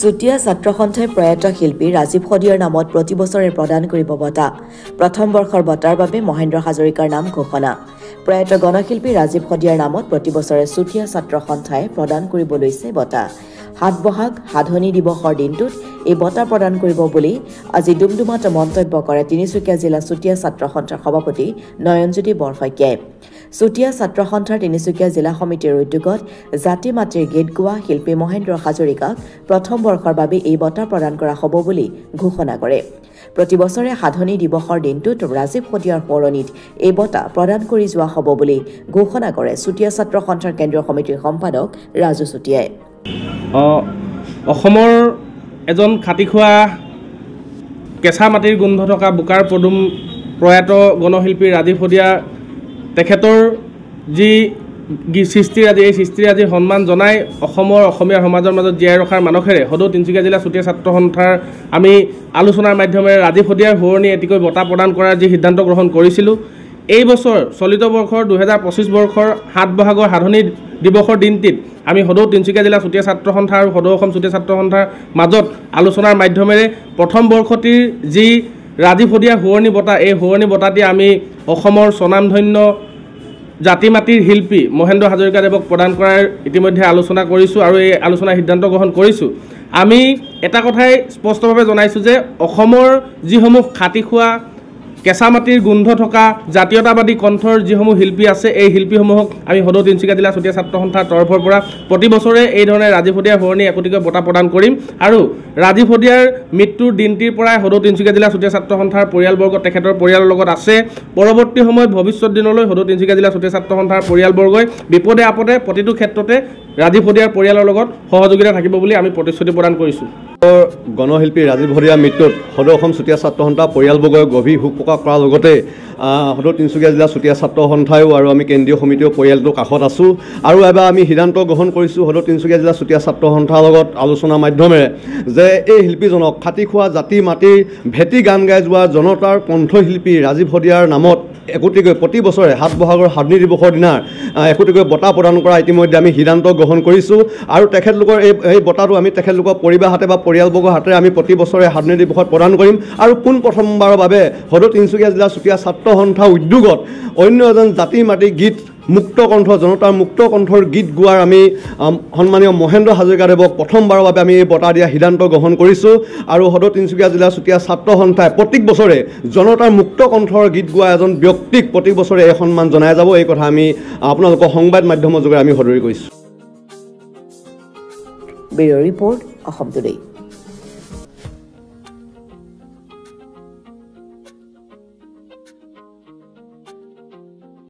চুতীয়া ছাত্ৰ সন্থাই প্ৰয়াত শিল্পী ৰাজীৱ শদিয়াৰ নামত প্ৰতি বছৰে প্ৰদান কৰিব বঁটা। প্ৰথম বৰ্ষৰ বঁটাৰ বাবে মহেন্দ্ৰ হাজৰিকাৰ নাম ঘোষণা। প্ৰয়াত গণশিল্পী ৰাজীৱ শদিয়াৰ নামত প্ৰতি বছৰে চুতীয়া ছাত্ৰ সন্থাই প্ৰদান কৰিব লৈছে বঁটা। ৭ বহাগ সাধনী দিৱসৰ দিনটোত এই বঁটা প্ৰদান কৰিব বুলি আজি ডুমডুমাত মন্তব্য কৰে তিনিচুকীয়া জিলা চুতীয়া ছাত্ৰ সন্থাৰ সভাপতি নয়নজ্যোতি বৰশইকীয়াই। চুতীয়া ছাত্ৰ সন্থাৰ তিনিচুকীয়া জিলা সমিতিৰ উদ্যোগত জাতি মাতৃৰ গীত গোৱা শিল্পী মহেন্দ্ৰ হাজৰিকাক প্ৰথম বৰ্ষৰ বাবে এই বঁটা প্ৰদান কৰা হ'ব বুলি ঘোষণা কৰে। প্ৰতি বছৰে সাধনী দিৱসৰ দিনটোত ৰাজীৱ শদিয়াৰ সোঁৱৰণিত এই বঁটা প্ৰদান কৰি যোৱা হ'ব বুলি ঘোষণা কৰে চুতীয়া ছাত্ৰ সন্থাৰ কেন্দ্ৰীয় সমিতিৰ সম্পাদক ৰাজু চুতীয়াই। অসমৰ এজন খাটি খোৱা কেঁচা মাটিৰ গোন্ধ থকা বোকাৰ পদুম প্ৰয়াত গণশিল্পী ৰাজীৱ শদিয়া তেখেতৰ যি সৃষ্টিৰাজি এই সৃষ্টিৰাজিৰ সন্মান জনাই অসমীয়া সমাজৰ মাজত জীয়াই ৰখাৰ মানসেৰে সদৌ তিনিচুকীয়া জিলা চুতীয়া ছাত্ৰ সন্থাৰ আমি আলোচনাৰ মাধ্যমেৰে ৰাজীৱ শদিয়াৰ সোঁৱৰণি এটিকৈ বঁটা প্ৰদান কৰাৰ যি সিদ্ধান্ত গ্ৰহণ কৰিছিলোঁ, এই বছৰ চলিত বৰ্ষৰ 2025 বৰ্ষৰ ৭ বহাগৰ সাধনী দিৱসৰ দিনটিত আমি সদৌ তিনিচুকীয়া জিলা চুতীয়া ছাত্ৰ সন্থা আৰু সদৌ অসম চুতীয়া ছাত্ৰ সন্থাৰ মাজত আলোচনাৰ মাধ্যমেৰে প্ৰথম বৰ্ষটিৰ যি ৰাজীৱ শদিয়াৰ সোঁৱৰণি বঁটা, এই সোঁৱৰণি বঁটাটি আমি অসমৰ স্বনামধন্য জাতি মাটিৰ শিল্পী মহেন্দ্ৰ হাজৰিকাদেৱক প্ৰদান কৰাৰ ইতিমধ্যে আলোচনা কৰিছোঁ আৰু এই আলোচনাৰ সিদ্ধান্ত গ্ৰহণ কৰিছোঁ। আমি এটা কথাই স্পষ্টভাৱে জনাইছোঁ যে অসমৰ যিসমূহ খাটি খোৱা কেঁচা মাটিৰ গোন্ধ থকা জাতীয়তাবাদী কণ্ঠৰ যিসমূহ শিল্পী আছে, এই শিল্পীসমূহক আমি সদৌ তিনিচুকীয়া জিলা চুতীয়া ছাত্ৰ সন্থাৰ তৰফৰ পৰা প্ৰতি বছৰে এই ধৰণে ৰাজীৱ শদিয়াৰ সোঁৱৰণি একোটিকৈ বঁটা প্ৰদান কৰিম আৰু ৰাজীৱ শদিয়াৰ মৃত্যুৰ দিনটিৰ পৰাই সদৌ তিনিচুকীয়া জিলা চুতীয়া ছাত্ৰ সন্থাৰ পৰিয়ালবৰ্গ তেখেতৰ পৰিয়ালৰ লগত আছে। পৰৱৰ্তী সময়ত ভৱিষ্যত দিনলৈ সদৌ তিনিচুকীয়া জিলা চুতীয়া ছাত্ৰ সন্থাৰ পৰিয়ালবৰ্গই বিপদে আপদে প্ৰতিটো ক্ষেত্ৰতে ৰাজীৱ শদিয়াৰ পৰিয়ালৰ লগত সহযোগিতা থাকিব বুলি আমি প্ৰতিশ্ৰুতি প্ৰদান কৰিছোঁ। গণশিল্পী ৰাজীৱ শদিয়াৰ মৃত্যুত সদৌ অসম চুতীয়া ছাত্ৰ সন্থাৰ পৰিয়ালবৰ্গই গভীৰ শোক প্ৰকাশ কৰাৰ লগতে সদৌ তিনিচুকীয়া জিলা চুতীয়া ছাত্ৰ সন্থায়ো আৰু আমি কেন্দ্ৰীয় সমিতিও পৰিয়ালটোৰ কাষত আছোঁ আৰু এবাৰ আমি সিদ্ধান্ত গ্ৰহণ কৰিছোঁ সদৌ তিনিচুকীয়া জিলা চুতীয়া ছাত্ৰ সন্থাৰ লগত আলোচনাৰ মাধ্যমেৰে যে এই শিল্পীজনক খাটি খোৱা জাতি মাটিৰ ভেটি গান গাই যোৱা জনতাৰ কণ্ঠশিল্পী ৰাজীৱ শদিয়াৰ নামত একোটিকৈ প্ৰতি বছৰে ৭ বহাগৰ সাধনী দিৱসৰ দিনা একোটিকৈ বঁটা প্ৰদান কৰা ইতিমধ্যে আমি সিদ্ধান্ত গ্ৰহণ কৰিছোঁ আৰু তেখেতলোকৰ এই বঁটাটো আমি তেখেতলোকৰ পৰিবাৰ হাতে বা পৰিয়ালবৰ্গৰ হাতেৰে আমি প্ৰতি বছৰে সাধনী দিৱসত প্ৰদান কৰিম আৰু প্ৰথমবাৰৰ বাবে সদৌ তিনিচুকীয়া জিলা চুতীয়া ছাত্ৰ সন্থা উদ্যোগত অন্য এজন জাতি মাটিৰ গীত মুক্ত কণ্ঠ জনতাৰ মুক্ত কণ্ঠৰ গীত গোৱাৰ আমি সন্মানীয় মহেন্দ্ৰ হাজৰিকাদেৱক প্ৰথমবাৰৰ বাবে আমি এই বঁটা দিয়া সিদ্ধান্ত গ্ৰহণ কৰিছোঁ আৰু সদৌ তিনিচুকীয়া জিলা চুতীয়া ছাত্ৰ সন্থাই প্ৰত্যেক বছৰে জনতাৰ মুক্ত কণ্ঠৰ গীত গোৱা এজন ব্যক্তিক প্ৰতি বছৰে এই সন্মান জনাই যাব। এই কথা আমি আপোনালোকৰ সংবাদ মাধ্যমৰ যোগেৰে আমি সদৰি কৰিছোঁ। Bureau report Assam today.